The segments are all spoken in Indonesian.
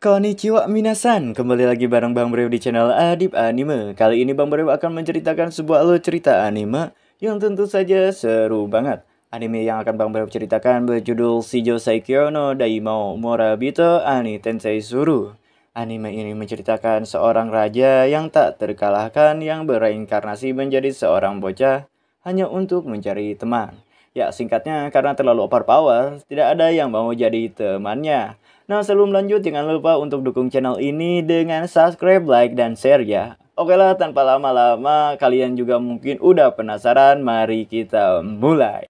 Konnichiwa minasan, kembali lagi bareng Bang Brew di channel Adib Anime. Kali ini Bang Brew akan menceritakan sebuah alur cerita anime yang tentu saja seru banget. Anime yang akan Bang Brew ceritakan berjudul Shijou Saikyo no Daimao Morabito Ani Tensei Suru. Anime ini menceritakan seorang raja yang tak terkalahkan yang bereinkarnasi menjadi seorang bocah hanya untuk mencari teman. Ya, singkatnya karena terlalu overpower, tidak ada yang mau jadi temannya. Nah, sebelum lanjut jangan lupa untuk dukung channel ini dengan subscribe, like, dan share ya. Oke lah, tanpa lama-lama, kalian juga mungkin udah penasaran, mari kita mulai.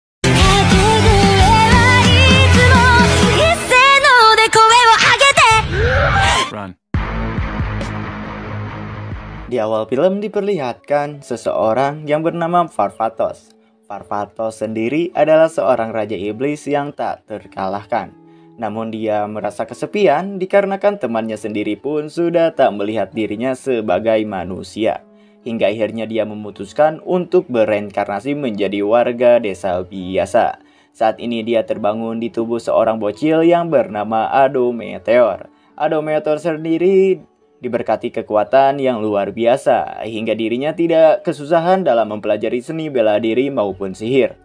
Run. Di awal film diperlihatkan seseorang yang bernama Farfatos. Farfatos sendiri adalah seorang raja iblis yang tak terkalahkan. Namun dia merasa kesepian dikarenakan temannya sendiri pun sudah tak melihat dirinya sebagai manusia. Hingga akhirnya dia memutuskan untuk bereinkarnasi menjadi warga desa biasa. Saat ini dia terbangun di tubuh seorang bocil yang bernama Ado Meteor. Ado Meteor sendiri diberkati kekuatan yang luar biasa, hingga dirinya tidak kesusahan dalam mempelajari seni bela diri maupun sihir.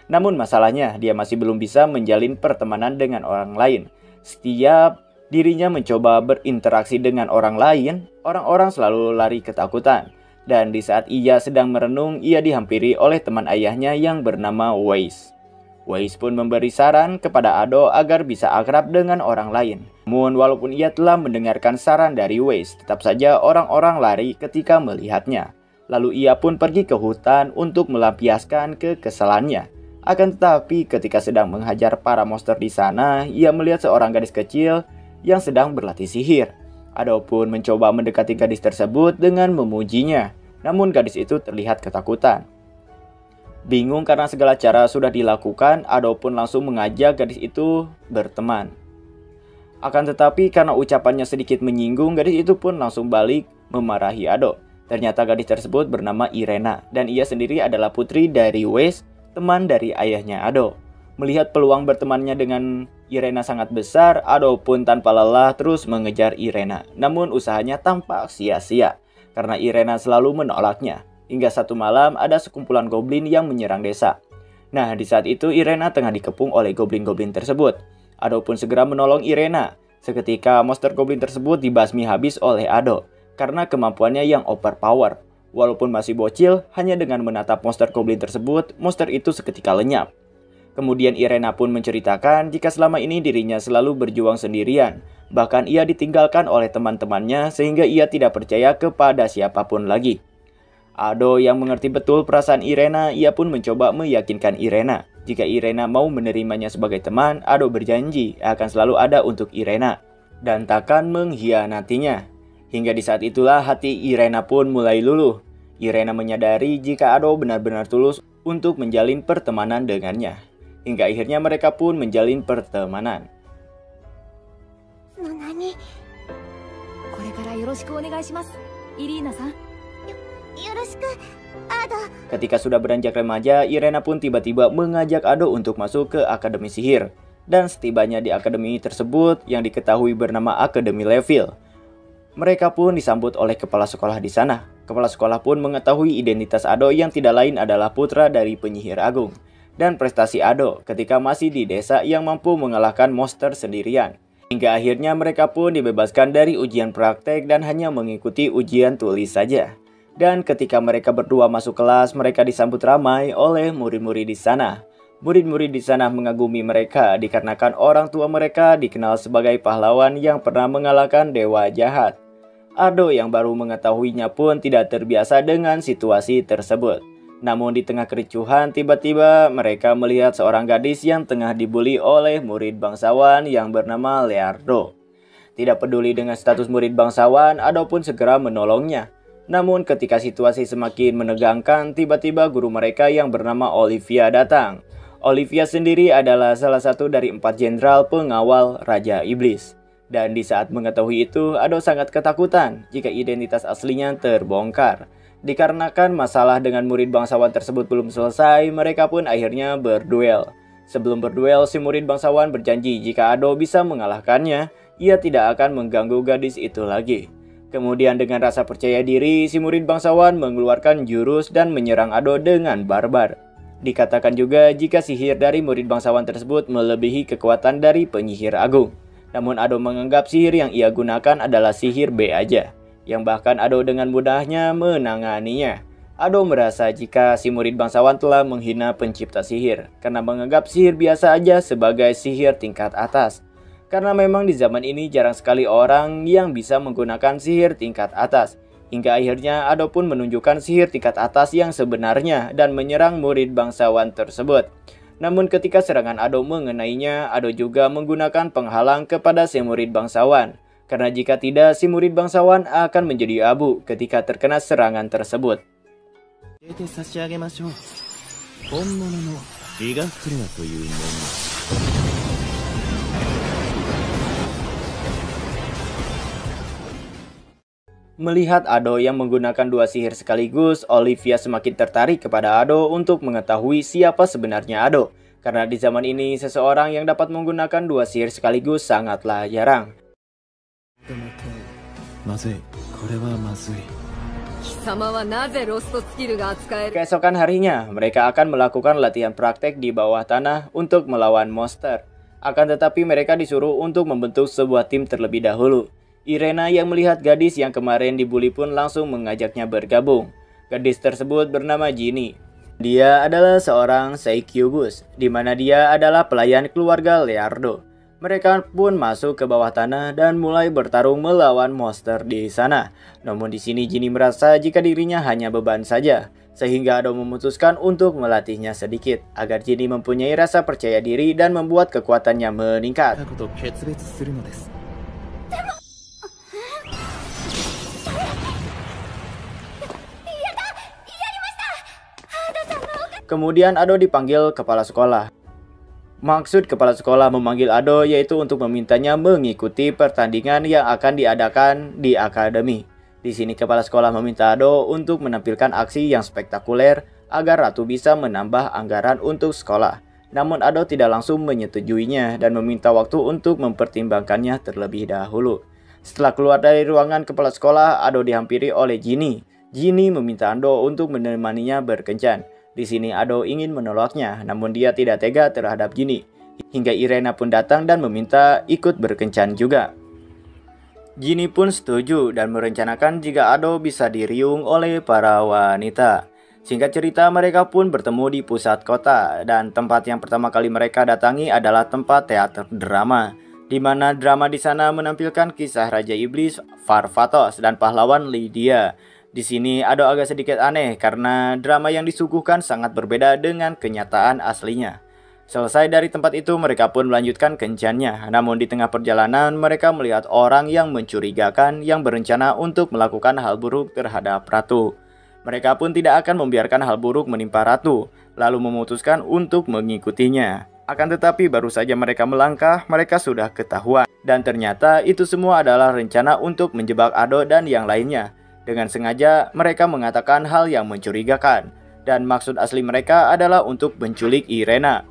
Namun masalahnya, dia masih belum bisa menjalin pertemanan dengan orang lain. Setiap dirinya mencoba berinteraksi dengan orang lain, orang-orang selalu lari ketakutan. Dan di saat ia sedang merenung, ia dihampiri oleh teman ayahnya yang bernama Weiss. Weiss pun memberi saran kepada Ado agar bisa akrab dengan orang lain. Namun walaupun ia telah mendengarkan saran dari Weiss, tetap saja orang-orang lari ketika melihatnya. Lalu ia pun pergi ke hutan untuk melampiaskan kekesalannya. Akan tetapi ketika sedang menghajar para monster di sana, ia melihat seorang gadis kecil yang sedang berlatih sihir. Ado pun mencoba mendekati gadis tersebut dengan memujinya. Namun gadis itu terlihat ketakutan. Bingung karena segala cara sudah dilakukan, Ado pun langsung mengajak gadis itu berteman. Akan tetapi karena ucapannya sedikit menyinggung, gadis itu pun langsung balik memarahi Ado. Ternyata gadis tersebut bernama Irena, dan ia sendiri adalah putri dari Weiss, teman dari ayahnya Ado. Melihat peluang bertemannya dengan Irena sangat besar, Ado pun tanpa lelah terus mengejar Irena. Namun usahanya tampak sia-sia, karena Irena selalu menolaknya. Hingga satu malam ada sekumpulan goblin yang menyerang desa. Nah, di saat itu Irena tengah dikepung oleh goblin-goblin tersebut. Ado pun segera menolong Irena. Seketika monster goblin tersebut dibasmi habis oleh Ado karena kemampuannya yang overpower. Walaupun masih bocil, hanya dengan menatap monster goblin tersebut, monster itu seketika lenyap. Kemudian Irena pun menceritakan jika selama ini dirinya selalu berjuang sendirian. Bahkan ia ditinggalkan oleh teman-temannya sehingga ia tidak percaya kepada siapapun lagi. Ado yang mengerti betul perasaan Irena, ia pun mencoba meyakinkan Irena. Jika Irena mau menerimanya sebagai teman, Ado berjanji akan selalu ada untuk Irena dan takkan mengkhianatinya. Hingga di saat itulah hati Irena pun mulai luluh. Irena menyadari jika Ado benar-benar tulus untuk menjalin pertemanan dengannya. Hingga akhirnya mereka pun menjalin pertemanan. Nani? Ketika sudah beranjak remaja, Irena pun tiba-tiba mengajak Ado untuk masuk ke Akademi Sihir. Dan setibanya di akademi tersebut yang diketahui bernama Akademi Level, mereka pun disambut oleh kepala sekolah di sana. Kepala sekolah pun mengetahui identitas Ado yang tidak lain adalah putra dari penyihir agung. Dan prestasi Ado ketika masih di desa yang mampu mengalahkan monster sendirian. Hingga akhirnya mereka pun dibebaskan dari ujian praktek dan hanya mengikuti ujian tulis saja. Dan ketika mereka berdua masuk kelas, mereka disambut ramai oleh murid-murid di sana. Murid-murid di sana mengagumi mereka dikarenakan orang tua mereka dikenal sebagai pahlawan yang pernah mengalahkan dewa jahat. Ado yang baru mengetahuinya pun tidak terbiasa dengan situasi tersebut. Namun di tengah kericuhan, tiba-tiba mereka melihat seorang gadis yang tengah dibully oleh murid bangsawan yang bernama Leardo. Tidak peduli dengan status murid bangsawan, Ado pun segera menolongnya. Namun ketika situasi semakin menegangkan, tiba-tiba guru mereka yang bernama Olivia datang. Olivia sendiri adalah salah satu dari 4 jenderal pengawal Raja Iblis. Dan di saat mengetahui itu, Ado sangat ketakutan jika identitas aslinya terbongkar. Dikarenakan masalah dengan murid bangsawan tersebut belum selesai, mereka pun akhirnya berduel. Sebelum berduel, si murid bangsawan berjanji jika Ado bisa mengalahkannya, ia tidak akan mengganggu gadis itu lagi. Kemudian dengan rasa percaya diri, si murid bangsawan mengeluarkan jurus dan menyerang Ado dengan barbar. Dikatakan juga jika sihir dari murid bangsawan tersebut melebihi kekuatan dari penyihir agung. Namun Ado menganggap sihir yang ia gunakan adalah sihir B aja, yang bahkan Ado dengan mudahnya menanganinya. Ado merasa jika si murid bangsawan telah menghina pencipta sihir, karena menganggap sihir biasa aja sebagai sihir tingkat atas. Karena memang di zaman ini jarang sekali orang yang bisa menggunakan sihir tingkat atas. Hingga akhirnya Ado pun menunjukkan sihir tingkat atas yang sebenarnya dan menyerang murid bangsawan tersebut. Namun ketika serangan Ado mengenainya, Ado juga menggunakan penghalang kepada si murid bangsawan. Karena jika tidak, si murid bangsawan akan menjadi abu ketika terkena serangan tersebut. Melihat Ado yang menggunakan dua sihir sekaligus, Olivia semakin tertarik kepada Ado untuk mengetahui siapa sebenarnya Ado. Karena di zaman ini, seseorang yang dapat menggunakan dua sihir sekaligus sangatlah jarang. Keesokan harinya, mereka akan melakukan latihan praktek di bawah tanah untuk melawan monster. Akan tetapi mereka disuruh untuk membentuk sebuah tim terlebih dahulu. Irena yang melihat gadis yang kemarin dibully pun langsung mengajaknya bergabung. Gadis tersebut bernama Ginny. Dia adalah seorang Succubus, di mana dia adalah pelayan keluarga Leonardo. Mereka pun masuk ke bawah tanah dan mulai bertarung melawan monster di sana. Namun di sini Ginny merasa jika dirinya hanya beban saja, sehingga Ado memutuskan untuk melatihnya sedikit agar Ginny mempunyai rasa percaya diri dan membuat kekuatannya meningkat. Kemudian Ado dipanggil kepala sekolah. Maksud kepala sekolah memanggil Ado yaitu untuk memintanya mengikuti pertandingan yang akan diadakan di akademi. Di sini kepala sekolah meminta Ado untuk menampilkan aksi yang spektakuler agar Ratu bisa menambah anggaran untuk sekolah. Namun Ado tidak langsung menyetujuinya dan meminta waktu untuk mempertimbangkannya terlebih dahulu. Setelah keluar dari ruangan kepala sekolah, Ado dihampiri oleh Ginny. Ginny meminta Ado untuk menemaninya berkencan. Di sini Ado ingin menolaknya, namun dia tidak tega terhadap Ginny. Hingga Irena pun datang dan meminta ikut berkencan juga. Ginny pun setuju dan merencanakan jika Ado bisa diriung oleh para wanita. Singkat cerita, mereka pun bertemu di pusat kota, dan tempat yang pertama kali mereka datangi adalah tempat teater drama, di mana drama di sana menampilkan kisah Raja Iblis Farfatos dan pahlawan Lydia. Di sini Ado agak sedikit aneh karena drama yang disuguhkan sangat berbeda dengan kenyataan aslinya. Selesai dari tempat itu, mereka pun melanjutkan kencannya. Namun di tengah perjalanan, mereka melihat orang yang mencurigakan yang berencana untuk melakukan hal buruk terhadap Ratu. Mereka pun tidak akan membiarkan hal buruk menimpa Ratu, lalu memutuskan untuk mengikutinya. Akan tetapi baru saja mereka melangkah, mereka sudah ketahuan. Dan ternyata itu semua adalah rencana untuk menjebak Ado dan yang lainnya. Dengan sengaja mereka mengatakan hal yang mencurigakan, dan maksud asli mereka adalah untuk menculik Irena.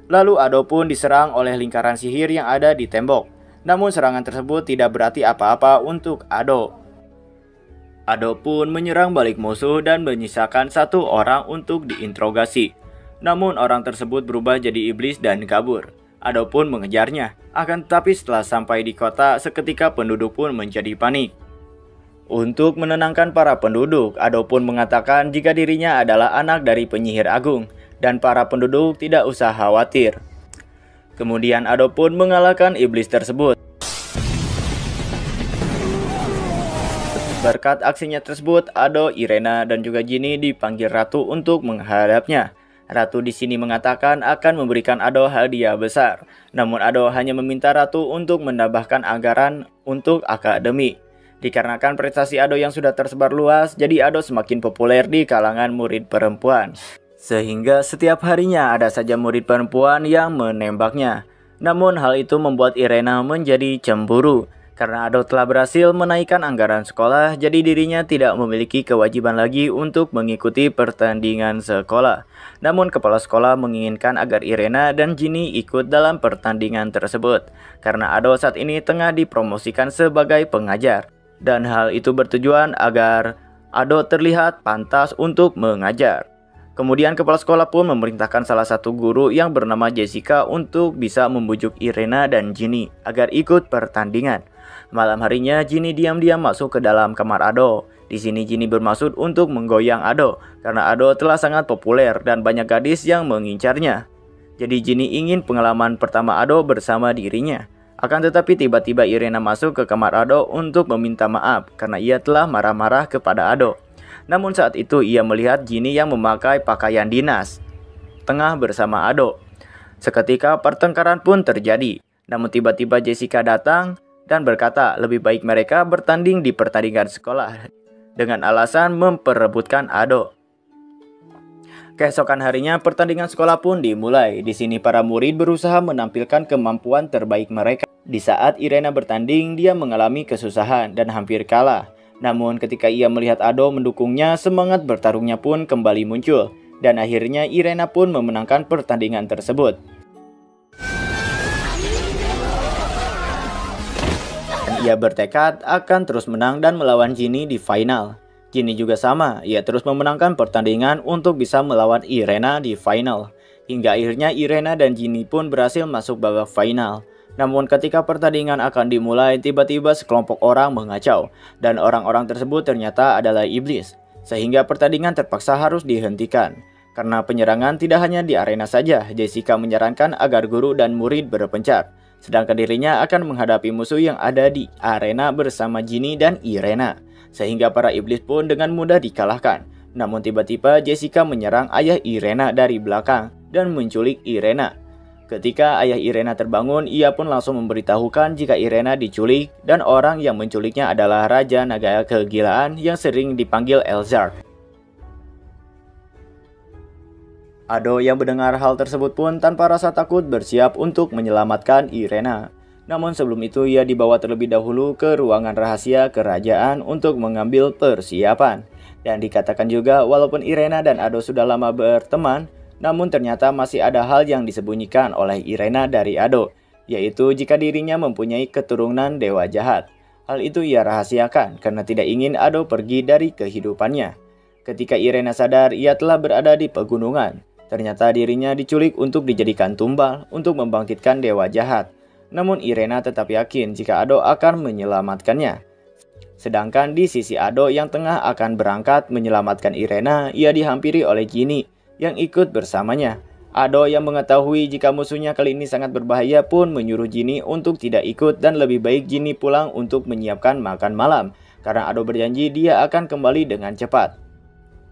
Lalu Ado pun diserang oleh lingkaran sihir yang ada di tembok. Namun serangan tersebut tidak berarti apa-apa untuk Ado. Ado pun menyerang balik musuh dan menyisakan satu orang untuk diinterogasi. Namun orang tersebut berubah jadi iblis dan kabur. Ado pun mengejarnya, akan tetapi setelah sampai di kota, seketika penduduk pun menjadi panik. Untuk menenangkan para penduduk, Ado pun mengatakan jika dirinya adalah anak dari penyihir agung dan para penduduk tidak usah khawatir. Kemudian Ado pun mengalahkan iblis tersebut. Berkat aksinya tersebut, Ado, Irena, dan juga Ginny dipanggil Ratu untuk menghadapnya. Ratu di sini mengatakan akan memberikan Ado hadiah besar. Namun Ado hanya meminta Ratu untuk menambahkan anggaran untuk akademi. Dikarenakan prestasi Ado yang sudah tersebar luas, jadi Ado semakin populer di kalangan murid perempuan. Sehingga setiap harinya ada saja murid perempuan yang menembaknya. Namun hal itu membuat Irena menjadi cemburu. Karena Ado telah berhasil menaikkan anggaran sekolah, jadi dirinya tidak memiliki kewajiban lagi untuk mengikuti pertandingan sekolah. Namun kepala sekolah menginginkan agar Irena dan Ginny ikut dalam pertandingan tersebut, karena Ado saat ini tengah dipromosikan sebagai pengajar. Dan hal itu bertujuan agar Ado terlihat pantas untuk mengajar. Kemudian kepala sekolah pun memerintahkan salah satu guru yang bernama Jessica untuk bisa membujuk Irena dan Ginny agar ikut pertandingan. Malam harinya Ginny diam-diam masuk ke dalam kamar Ado. Di sini Ginny bermaksud untuk menggoyang Ado karena Ado telah sangat populer dan banyak gadis yang mengincarnya. Jadi Ginny ingin pengalaman pertama Ado bersama dirinya. Akan tetapi tiba-tiba Irena masuk ke kamar Ado untuk meminta maaf karena ia telah marah-marah kepada Ado. Namun saat itu ia melihat Ginny yang memakai pakaian dinas tengah bersama Ado. Seketika pertengkaran pun terjadi. Namun tiba-tiba Jessica datang dan berkata lebih baik mereka bertanding di pertandingan sekolah dengan alasan memperebutkan Ado. Keesokan harinya pertandingan sekolah pun dimulai. Di sini para murid berusaha menampilkan kemampuan terbaik mereka. Di saat Irena bertanding, dia mengalami kesusahan dan hampir kalah. Namun ketika ia melihat Ado mendukungnya, semangat bertarungnya pun kembali muncul. Dan akhirnya Irena pun memenangkan pertandingan tersebut. Dan ia bertekad akan terus menang dan melawan Ginny di final. Ginny juga sama, ia terus memenangkan pertandingan untuk bisa melawan Irena di final. Hingga akhirnya Irena dan Ginny pun berhasil masuk babak final. Namun ketika pertandingan akan dimulai, tiba-tiba sekelompok orang mengacau, dan orang-orang tersebut ternyata adalah iblis, sehingga pertandingan terpaksa harus dihentikan. Karena penyerangan tidak hanya di arena saja, Jessica menyarankan agar guru dan murid berpencar, sedangkan dirinya akan menghadapi musuh yang ada di arena bersama Ginny dan Irena, sehingga para iblis pun dengan mudah dikalahkan. Namun tiba-tiba Jessica menyerang ayah Irena dari belakang dan menculik Irena. Ketika ayah Irena terbangun, ia pun langsung memberitahukan jika Irena diculik dan orang yang menculiknya adalah Raja Naga Kegilaan yang sering dipanggil Elzar. Ado yang mendengar hal tersebut pun tanpa rasa takut bersiap untuk menyelamatkan Irena. Namun sebelum itu ia dibawa terlebih dahulu ke ruangan rahasia kerajaan untuk mengambil persiapan. Dan dikatakan juga walaupun Irena dan Ado sudah lama berteman, namun ternyata masih ada hal yang disembunyikan oleh Irena dari Ado, yaitu jika dirinya mempunyai keturunan dewa jahat. Hal itu ia rahasiakan karena tidak ingin Ado pergi dari kehidupannya. Ketika Irena sadar ia telah berada di pegunungan, ternyata dirinya diculik untuk dijadikan tumbal untuk membangkitkan dewa jahat. Namun Irena tetap yakin jika Ado akan menyelamatkannya. Sedangkan di sisi Ado yang tengah akan berangkat menyelamatkan Irena, ia dihampiri oleh Ginny yang ikut bersamanya. Ado yang mengetahui jika musuhnya kali ini sangat berbahaya pun menyuruh Ginny untuk tidak ikut dan lebih baik Ginny pulang untuk menyiapkan makan malam, karena Ado berjanji dia akan kembali dengan cepat.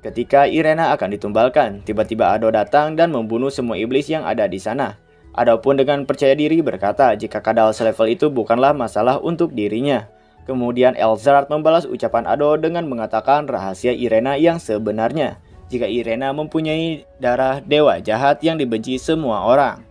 Ketika Irena akan ditumbalkan, tiba-tiba Ado datang dan membunuh semua iblis yang ada di sana. Ado pun dengan percaya diri berkata jika kadal selevel itu bukanlah masalah untuk dirinya. Kemudian Elzar membalas ucapan Ado dengan mengatakan rahasia Irena yang sebenarnya. Jika Irena mempunyai darah dewa jahat yang dibenci semua orang.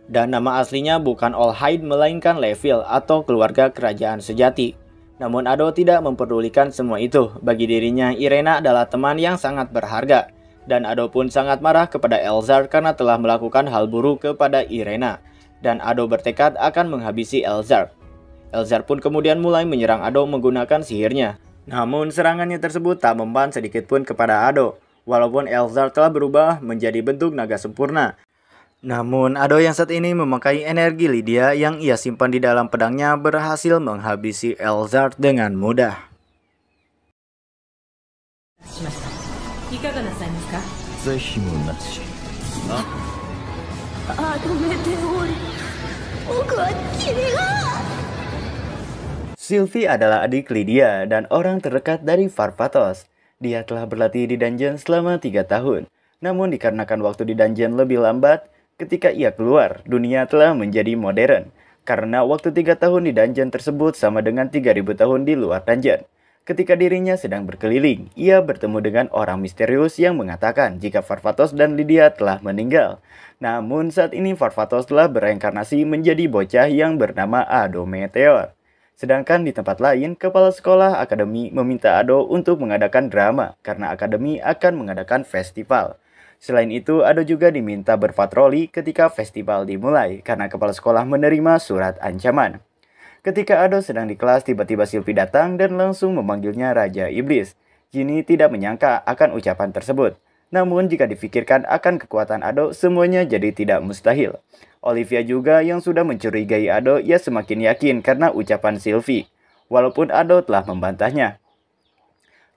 Dan nama aslinya bukan Olhaid melainkan Levil atau keluarga kerajaan sejati. Namun Ado tidak memperdulikan semua itu. Bagi dirinya Irena adalah teman yang sangat berharga. Dan Ado pun sangat marah kepada Elzar karena telah melakukan hal buruk kepada Irena. Dan Ado bertekad akan menghabisi Elzar. Elzar pun kemudian mulai menyerang Ado menggunakan sihirnya. Namun serangannya tersebut tak mempan sedikit pun kepada Ado, walaupun Elzar telah berubah menjadi bentuk naga sempurna. Namun Ado yang saat ini memakai energi Lydia yang ia simpan di dalam pedangnya berhasil menghabisi Elzar dengan mudah. Sylvie adalah adik Lydia dan orang terdekat dari Farfatos. Dia telah berlatih di dungeon selama 3 tahun. Namun dikarenakan waktu di dungeon lebih lambat, ketika ia keluar, dunia telah menjadi modern. Karena waktu 3 tahun di dungeon tersebut sama dengan 3000 tahun di luar dungeon. Ketika dirinya sedang berkeliling, ia bertemu dengan orang misterius yang mengatakan jika Farfatos dan Lydia telah meninggal. Namun saat ini Farfatos telah bereinkarnasi menjadi bocah yang bernama Ado Meteor. Sedangkan di tempat lain, kepala sekolah akademi meminta Ado untuk mengadakan drama karena akademi akan mengadakan festival. Selain itu, Ado juga diminta berpatroli ketika festival dimulai karena kepala sekolah menerima surat ancaman. Ketika Ado sedang di kelas, tiba-tiba Sylvie datang dan langsung memanggilnya Raja Iblis. Ginny tidak menyangka akan ucapan tersebut. Namun jika difikirkan akan kekuatan Ado, semuanya jadi tidak mustahil. Olivia juga yang sudah mencurigai Ado, ia semakin yakin karena ucapan Sylvie. Walaupun Ado telah membantahnya.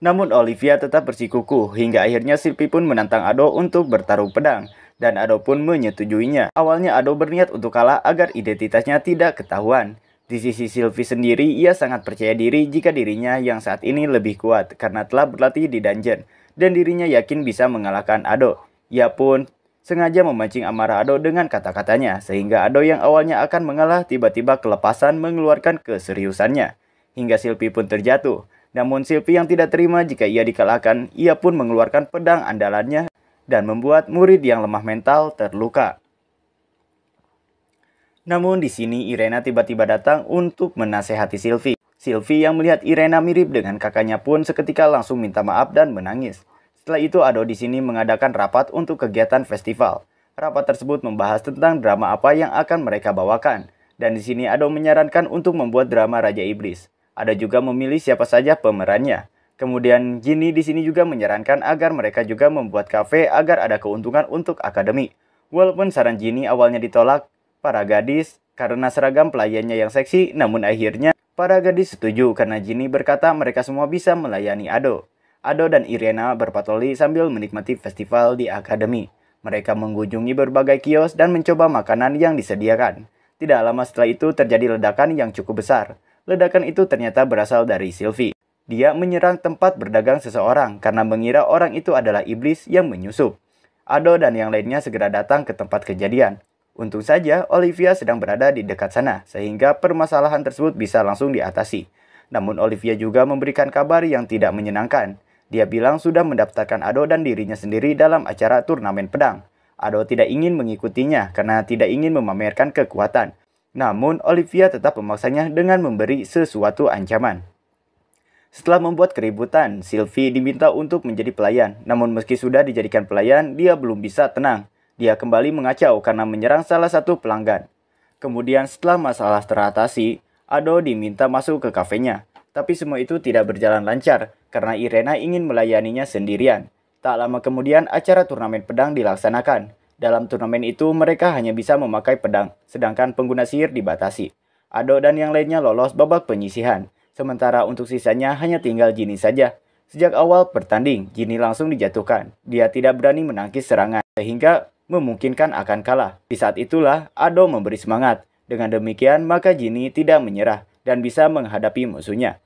Namun Olivia tetap bersikukuh hingga akhirnya Sylvie pun menantang Ado untuk bertarung pedang. Dan Ado pun menyetujuinya. Awalnya Ado berniat untuk kalah agar identitasnya tidak ketahuan. Di sisi Sylvie sendiri, ia sangat percaya diri jika dirinya yang saat ini lebih kuat karena telah berlatih di dungeon dan dirinya yakin bisa mengalahkan Ado. Ia pun sengaja memancing amarah Ado dengan kata-katanya sehingga Ado yang awalnya akan mengalah tiba-tiba kelepasan mengeluarkan keseriusannya. Hingga Sylvie pun terjatuh. Namun Sylvie yang tidak terima jika ia dikalahkan, ia pun mengeluarkan pedang andalannya dan membuat murid yang lemah mental terluka. Namun di sini Irena tiba-tiba datang untuk menasehati Sylvie. Sylvie yang melihat Irena mirip dengan kakaknya pun seketika langsung minta maaf dan menangis. Setelah itu Ado di sini mengadakan rapat untuk kegiatan festival. Rapat tersebut membahas tentang drama apa yang akan mereka bawakan. Dan di sini Ado menyarankan untuk membuat drama Raja Iblis. Ado juga memilih siapa saja pemerannya. Kemudian Ginny di sini juga menyarankan agar mereka juga membuat kafe agar ada keuntungan untuk akademi. Walaupun saran Ginny awalnya ditolak para gadis karena seragam pelayannya yang seksi, namun akhirnya para gadis setuju karena Ginny berkata mereka semua bisa melayani Ado. Ado dan Irena berpatroli sambil menikmati festival di akademi. Mereka mengunjungi berbagai kios dan mencoba makanan yang disediakan. Tidak lama setelah itu terjadi ledakan yang cukup besar. Ledakan itu ternyata berasal dari Sylvie. Dia menyerang tempat berdagang seseorang karena mengira orang itu adalah iblis yang menyusup. Ado dan yang lainnya segera datang ke tempat kejadian. Untung saja Olivia sedang berada di dekat sana, sehingga permasalahan tersebut bisa langsung diatasi. Namun Olivia juga memberikan kabar yang tidak menyenangkan. Dia bilang sudah mendaftarkan Ado dan dirinya sendiri dalam acara turnamen pedang. Ado tidak ingin mengikutinya karena tidak ingin memamerkan kekuatan. Namun Olivia tetap memaksanya dengan memberi sesuatu ancaman. Setelah membuat keributan, Sylvie diminta untuk menjadi pelayan. Namun meski sudah dijadikan pelayan, dia belum bisa tenang. Dia kembali mengacau karena menyerang salah satu pelanggan. Kemudian setelah masalah teratasi, Ado diminta masuk ke kafenya. Tapi semua itu tidak berjalan lancar karena Irena ingin melayaninya sendirian. Tak lama kemudian acara turnamen pedang dilaksanakan. Dalam turnamen itu mereka hanya bisa memakai pedang, sedangkan pengguna sihir dibatasi. Ado dan yang lainnya lolos babak penyisihan. Sementara untuk sisanya hanya tinggal Ginny saja. Sejak awal bertanding, Ginny langsung dijatuhkan. Dia tidak berani menangkis serangan, sehingga memungkinkan akan kalah. Di saat itulah Ado memberi semangat. Dengan demikian maka Ginny tidak menyerah dan bisa menghadapi musuhnya.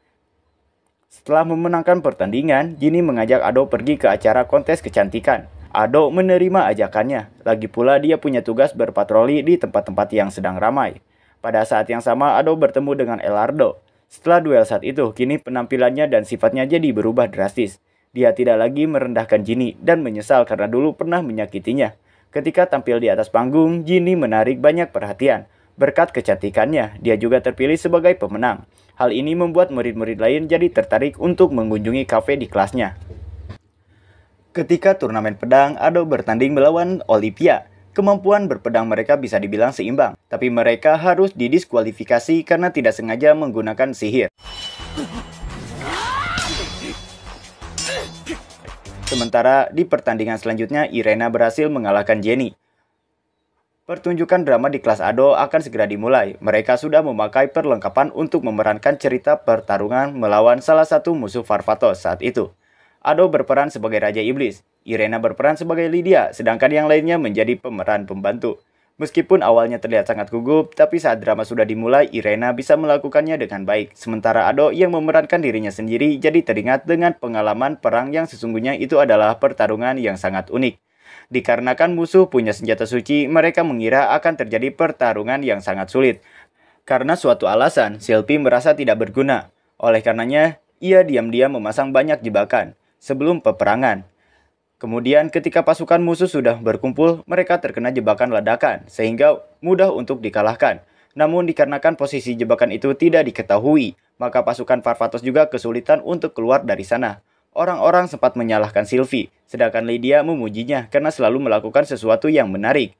Setelah memenangkan pertandingan, Ginny mengajak Ado pergi ke acara kontes kecantikan. Ado menerima ajakannya. Lagi pula dia punya tugas berpatroli di tempat-tempat yang sedang ramai. Pada saat yang sama Ado bertemu dengan Elardo. Setelah duel saat itu, kini penampilannya dan sifatnya jadi berubah drastis. Dia tidak lagi merendahkan Ginny dan menyesal karena dulu pernah menyakitinya. Ketika tampil di atas panggung, Ginny menarik banyak perhatian. Berkat kecantikannya, dia juga terpilih sebagai pemenang. Hal ini membuat murid-murid lain jadi tertarik untuk mengunjungi kafe di kelasnya. Ketika turnamen pedang, Ado bertanding melawan Olivia. Kemampuan berpedang mereka bisa dibilang seimbang, tapi mereka harus didiskualifikasi karena tidak sengaja menggunakan sihir. Sementara di pertandingan selanjutnya, Irena berhasil mengalahkan Jenny. Pertunjukan drama di kelas Ado akan segera dimulai. Mereka sudah memakai perlengkapan untuk memerankan cerita pertarungan melawan salah satu musuh Farfatos saat itu. Ado berperan sebagai Raja Iblis, Irena berperan sebagai Lydia, sedangkan yang lainnya menjadi pemeran pembantu. Meskipun awalnya terlihat sangat gugup, tapi saat drama sudah dimulai, Irena bisa melakukannya dengan baik. Sementara Ado yang memerankan dirinya sendiri jadi teringat dengan pengalaman perang yang sesungguhnya itu adalah pertarungan yang sangat unik. Dikarenakan musuh punya senjata suci, mereka mengira akan terjadi pertarungan yang sangat sulit. Karena suatu alasan, Sylvie merasa tidak berguna. Oleh karenanya, ia diam-diam memasang banyak jebakan sebelum peperangan. Kemudian ketika pasukan musuh sudah berkumpul, mereka terkena jebakan ledakan sehingga mudah untuk dikalahkan. Namun dikarenakan posisi jebakan itu tidak diketahui, maka pasukan Parvatos juga kesulitan untuk keluar dari sana. Orang-orang sempat menyalahkan Sylvie, sedangkan Lydia memujinya karena selalu melakukan sesuatu yang menarik.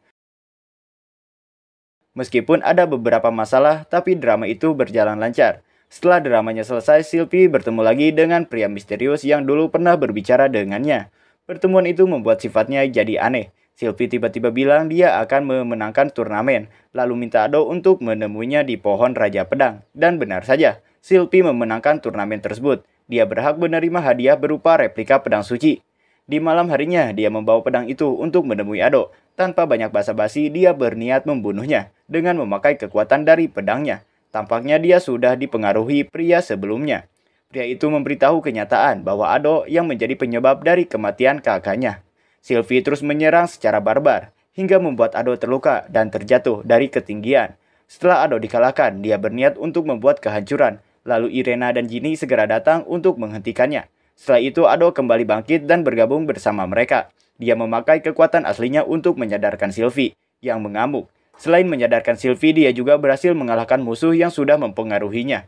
Meskipun ada beberapa masalah, tapi drama itu berjalan lancar. Setelah dramanya selesai, Sylvie bertemu lagi dengan pria misterius yang dulu pernah berbicara dengannya. Pertemuan itu membuat sifatnya jadi aneh. Sylvie tiba-tiba bilang dia akan memenangkan turnamen, lalu minta Ado untuk menemuinya di pohon Raja Pedang. Dan benar saja, Sylvie memenangkan turnamen tersebut. Dia berhak menerima hadiah berupa replika pedang suci. Di malam harinya, dia membawa pedang itu untuk menemui Ado. Tanpa banyak basa-basi, dia berniat membunuhnya dengan memakai kekuatan dari pedangnya. Tampaknya dia sudah dipengaruhi pria sebelumnya. Pria itu memberitahu kenyataan bahwa Ado yang menjadi penyebab dari kematian kakaknya. Sylvie terus menyerang secara barbar, hingga membuat Ado terluka dan terjatuh dari ketinggian. Setelah Ado dikalahkan, dia berniat untuk membuat kehancuran. Lalu Irena dan Ginny segera datang untuk menghentikannya. Setelah itu Ado kembali bangkit dan bergabung bersama mereka. Dia memakai kekuatan aslinya untuk menyadarkan Sylvie, yang mengamuk. Selain menyadarkan Sylvie, dia juga berhasil mengalahkan musuh yang sudah mempengaruhinya.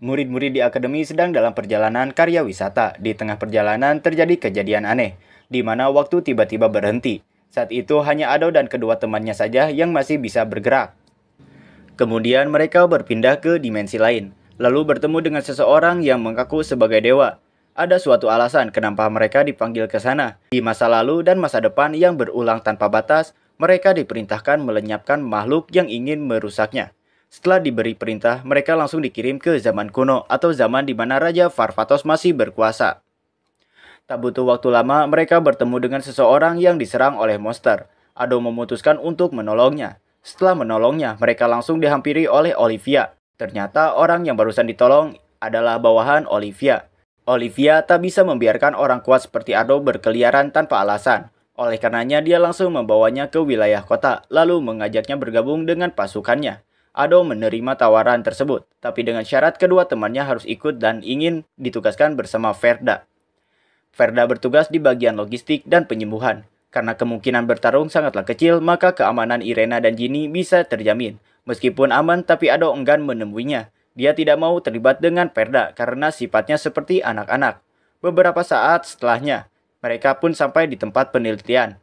Murid-murid di akademi sedang dalam perjalanan karya wisata. Di tengah perjalanan terjadi kejadian aneh, di mana waktu tiba-tiba berhenti. Saat itu hanya Ado dan kedua temannya saja yang masih bisa bergerak. Kemudian mereka berpindah ke dimensi lain, lalu bertemu dengan seseorang yang mengaku sebagai dewa. Ada suatu alasan kenapa mereka dipanggil ke sana. Di masa lalu dan masa depan yang berulang tanpa batas, mereka diperintahkan melenyapkan makhluk yang ingin merusaknya. Setelah diberi perintah, mereka langsung dikirim ke zaman kuno atau zaman di mana Raja Parvatos masih berkuasa. Tak butuh waktu lama, mereka bertemu dengan seseorang yang diserang oleh monster. Ado memutuskan untuk menolongnya. Setelah menolongnya, mereka langsung dihampiri oleh Olivia. Ternyata orang yang barusan ditolong adalah bawahan Olivia. Olivia tak bisa membiarkan orang kuat seperti Ado berkeliaran tanpa alasan. Oleh karenanya dia langsung membawanya ke wilayah kota, lalu mengajaknya bergabung dengan pasukannya. Ado menerima tawaran tersebut, tapi dengan syarat kedua temannya harus ikut dan ingin ditugaskan bersama Verda. Verda bertugas di bagian logistik dan penyembuhan. Karena kemungkinan bertarung sangatlah kecil, maka keamanan Irena dan Ginny bisa terjamin. Meskipun aman, tapi Ado enggan menemuinya. Dia tidak mau terlibat dengan Verda karena sifatnya seperti anak-anak. Beberapa saat setelahnya, mereka pun sampai di tempat penelitian.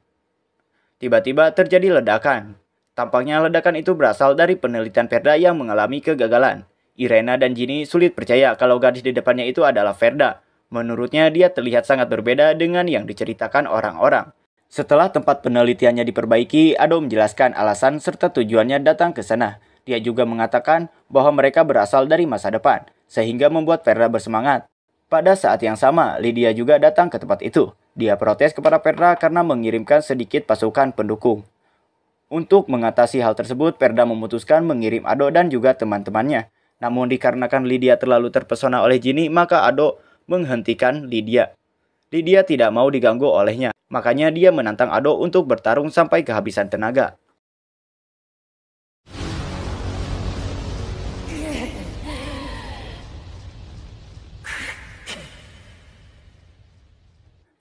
Tiba-tiba terjadi ledakan. Tampaknya ledakan itu berasal dari penelitian Verda yang mengalami kegagalan. Irena dan Ginny sulit percaya kalau gadis di depannya itu adalah Verda. Menurutnya dia terlihat sangat berbeda dengan yang diceritakan orang-orang. Setelah tempat penelitiannya diperbaiki, Ado menjelaskan alasan serta tujuannya datang ke sana. Dia juga mengatakan bahwa mereka berasal dari masa depan, sehingga membuat Verda bersemangat. Pada saat yang sama, Lydia juga datang ke tempat itu. Dia protes kepada Verda karena mengirimkan sedikit pasukan pendukung. Untuk mengatasi hal tersebut, Verda memutuskan mengirim Ado dan juga teman-temannya. Namun dikarenakan Lydia terlalu terpesona oleh Ginny, maka Ado menghentikan Lydia. Lydia tidak mau diganggu olehnya, makanya dia menantang Ado untuk bertarung sampai kehabisan tenaga.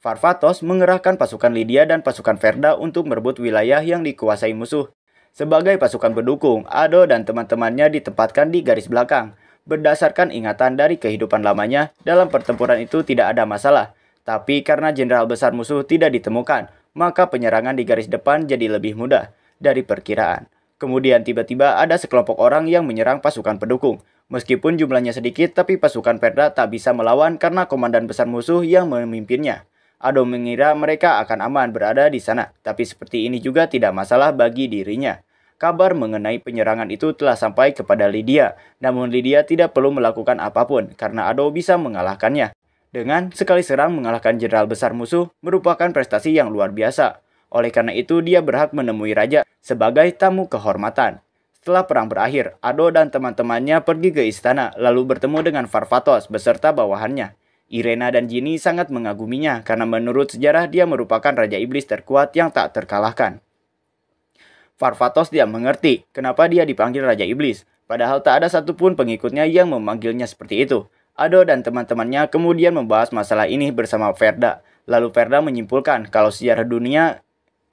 Parvatos mengerahkan pasukan Lydia dan pasukan Verda untuk merebut wilayah yang dikuasai musuh. Sebagai pasukan pendukung, Ado dan teman-temannya ditempatkan di garis belakang. Berdasarkan ingatan dari kehidupan lamanya, dalam pertempuran itu tidak ada masalah. Tapi karena jenderal besar musuh tidak ditemukan, maka penyerangan di garis depan jadi lebih mudah dari perkiraan. Kemudian tiba-tiba ada sekelompok orang yang menyerang pasukan pendukung. Meskipun jumlahnya sedikit, tapi pasukan Verda tak bisa melawan karena komandan besar musuh yang memimpinnya. Ado mengira mereka akan aman berada di sana, tapi seperti ini juga tidak masalah bagi dirinya. Kabar mengenai penyerangan itu telah sampai kepada Lydia, namun Lydia tidak perlu melakukan apapun karena Ado bisa mengalahkannya. Dengan sekali serang mengalahkan jenderal besar musuh merupakan prestasi yang luar biasa. Oleh karena itu dia berhak menemui raja sebagai tamu kehormatan. Setelah perang berakhir, Ado dan teman-temannya pergi ke istana lalu bertemu dengan Parvatos beserta bawahannya. Irena dan Ginny sangat mengaguminya karena menurut sejarah dia merupakan Raja Iblis terkuat yang tak terkalahkan. Farfatos tidak mengerti kenapa dia dipanggil Raja Iblis, padahal tak ada satupun pengikutnya yang memanggilnya seperti itu. Ado dan teman-temannya kemudian membahas masalah ini bersama Verda. Lalu Verda menyimpulkan kalau sejarah dunia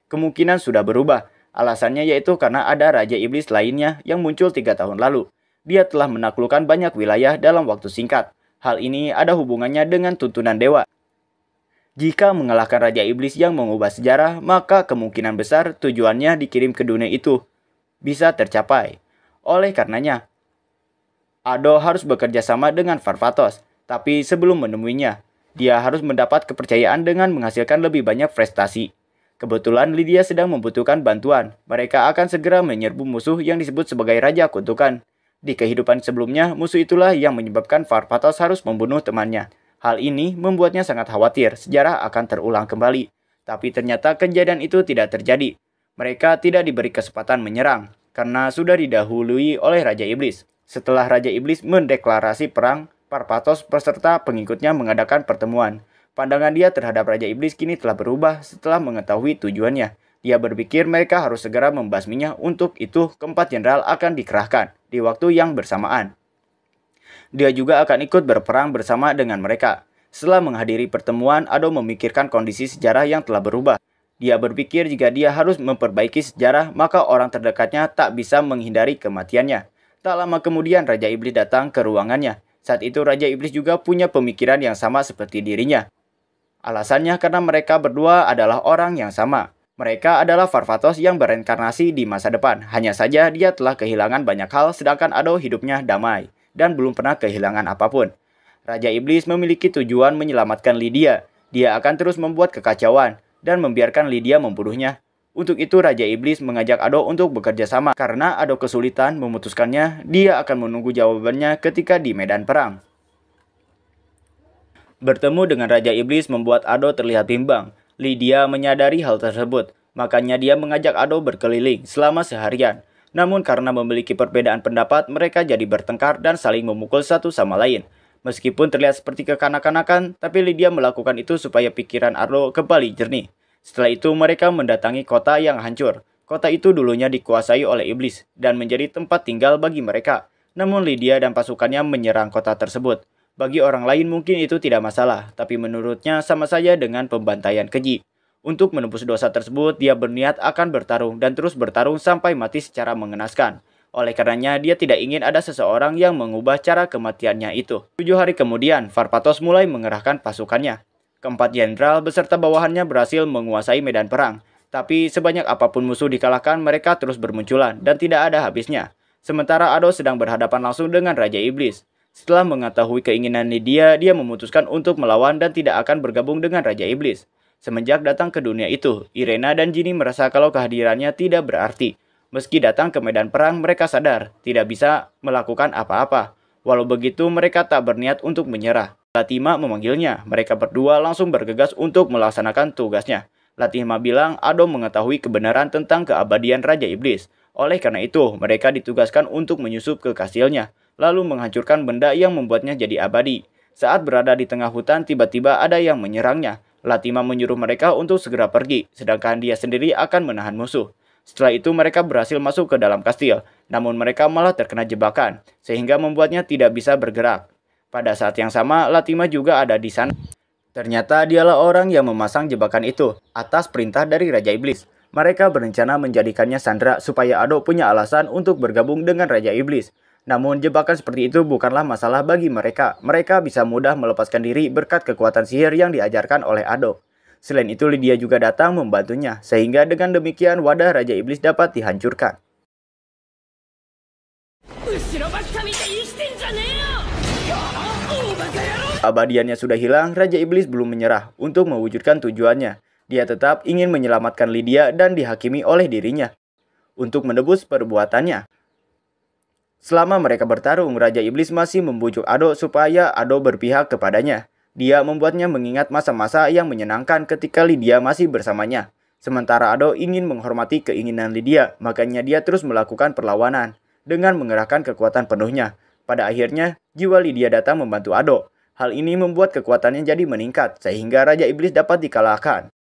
kemungkinan sudah berubah. Alasannya yaitu karena ada Raja Iblis lainnya yang muncul 3 tahun lalu. Dia telah menaklukkan banyak wilayah dalam waktu singkat. Hal ini ada hubungannya dengan tuntunan dewa. Jika mengalahkan Raja Iblis yang mengubah sejarah, maka kemungkinan besar tujuannya dikirim ke dunia itu bisa tercapai. Oleh karenanya, Ado harus bekerja sama dengan Farfatos, tapi sebelum menemuinya, dia harus mendapat kepercayaan dengan menghasilkan lebih banyak prestasi. Kebetulan Lydia sedang membutuhkan bantuan. Mereka akan segera menyerbu musuh yang disebut sebagai Raja Kutukan. Di kehidupan sebelumnya, musuh itulah yang menyebabkan Farfatos harus membunuh temannya. Hal ini membuatnya sangat khawatir sejarah akan terulang kembali. Tapi ternyata kejadian itu tidak terjadi. Mereka tidak diberi kesempatan menyerang, karena sudah didahului oleh Raja Iblis. Setelah Raja Iblis mendeklarasi perang, Farfatos beserta pengikutnya mengadakan pertemuan. Pandangan dia terhadap Raja Iblis kini telah berubah setelah mengetahui tujuannya. Dia berpikir mereka harus segera membasminya, untuk itu keempat jenderal akan dikerahkan di waktu yang bersamaan. Dia juga akan ikut berperang bersama dengan mereka. Setelah menghadiri pertemuan, Ado memikirkan kondisi sejarah yang telah berubah. Dia berpikir jika dia harus memperbaiki sejarah, maka orang terdekatnya tak bisa menghindari kematiannya. Tak lama kemudian Raja Iblis datang ke ruangannya. Saat itu Raja Iblis juga punya pemikiran yang sama seperti dirinya. Alasannya karena mereka berdua adalah orang yang sama. Mereka adalah Farfatos yang bereinkarnasi di masa depan. Hanya saja dia telah kehilangan banyak hal, sedangkan Ado hidupnya damai dan belum pernah kehilangan apapun. Raja Iblis memiliki tujuan menyelamatkan Lydia. Dia akan terus membuat kekacauan dan membiarkan Lydia membunuhnya. Untuk itu Raja Iblis mengajak Ado untuk bekerja sama. Karena Ado kesulitan memutuskannya, dia akan menunggu jawabannya ketika di medan perang. Bertemu dengan Raja Iblis membuat Ado terlihat bimbang. Lydia menyadari hal tersebut, makanya dia mengajak Ado berkeliling selama seharian. Namun karena memiliki perbedaan pendapat, mereka jadi bertengkar dan saling memukul satu sama lain. Meskipun terlihat seperti kekanak-kanakan, tapi Lydia melakukan itu supaya pikiran Ado kembali jernih. Setelah itu mereka mendatangi kota yang hancur. Kota itu dulunya dikuasai oleh iblis dan menjadi tempat tinggal bagi mereka. Namun Lydia dan pasukannya menyerang kota tersebut. Bagi orang lain mungkin itu tidak masalah, tapi menurutnya sama saja dengan pembantaian keji. Untuk menebus dosa tersebut, dia berniat akan bertarung dan terus bertarung sampai mati secara mengenaskan. Oleh karenanya, dia tidak ingin ada seseorang yang mengubah cara kematiannya itu. 7 hari kemudian, Farfatos mulai mengerahkan pasukannya. Keempat jenderal beserta bawahannya berhasil menguasai medan perang. Tapi sebanyak apapun musuh dikalahkan, mereka terus bermunculan dan tidak ada habisnya. Sementara Ado sedang berhadapan langsung dengan Raja Iblis. Setelah mengetahui keinginan Lydia, dia memutuskan untuk melawan dan tidak akan bergabung dengan Raja Iblis. Semenjak datang ke dunia itu, Irena dan Ginny merasa kalau kehadirannya tidak berarti. Meski datang ke medan perang, mereka sadar tidak bisa melakukan apa-apa. Walau begitu, mereka tak berniat untuk menyerah. Latima memanggilnya. Mereka berdua langsung bergegas untuk melaksanakan tugasnya. Latima bilang Ado mengetahui kebenaran tentang keabadian Raja Iblis. Oleh karena itu, mereka ditugaskan untuk menyusup ke kastilnya, lalu menghancurkan benda yang membuatnya jadi abadi. Saat berada di tengah hutan, tiba-tiba ada yang menyerangnya. Latima menyuruh mereka untuk segera pergi, sedangkan dia sendiri akan menahan musuh. Setelah itu mereka berhasil masuk ke dalam kastil, namun mereka malah terkena jebakan, sehingga membuatnya tidak bisa bergerak. Pada saat yang sama, Latima juga ada di sana. Ternyata dialah orang yang memasang jebakan itu, atas perintah dari Raja Iblis. Mereka berencana menjadikannya sandera supaya Ado punya alasan untuk bergabung dengan Raja Iblis. Namun jebakan seperti itu bukanlah masalah bagi mereka. Mereka bisa mudah melepaskan diri berkat kekuatan sihir yang diajarkan oleh Ado. Selain itu Lydia juga datang membantunya, sehingga dengan demikian wadah Raja Iblis dapat dihancurkan. Abadiannya sudah hilang, Raja Iblis belum menyerah untuk mewujudkan tujuannya. Dia tetap ingin menyelamatkan Lydia dan dihakimi oleh dirinya untuk menebus perbuatannya. Selama mereka bertarung, Raja Iblis masih membujuk Ado supaya Ado berpihak kepadanya. Dia membuatnya mengingat masa-masa yang menyenangkan ketika Lydia masih bersamanya. Sementara Ado ingin menghormati keinginan Lydia, makanya dia terus melakukan perlawanan dengan mengerahkan kekuatan penuhnya. Pada akhirnya, jiwa Lydia datang membantu Ado. Hal ini membuat kekuatannya jadi meningkat, sehingga Raja Iblis dapat dikalahkan.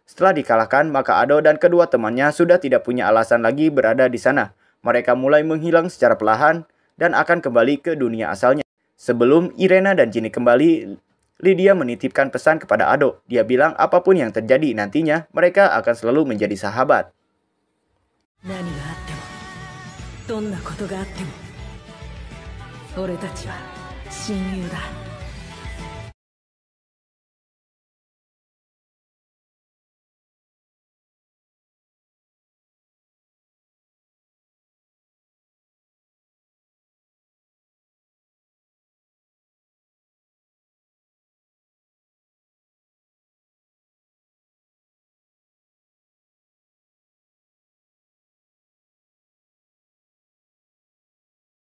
Setelah dikalahkan, maka Ado dan kedua temannya sudah tidak punya alasan lagi berada di sana. Mereka mulai menghilang secara perlahan dan akan kembali ke dunia asalnya. Sebelum Irena dan Ginny kembali, Lydia menitipkan pesan kepada Ado. Dia bilang apapun yang terjadi nantinya, mereka akan selalu menjadi sahabat. 何があってもどんなことがあっても俺たちは親友だ。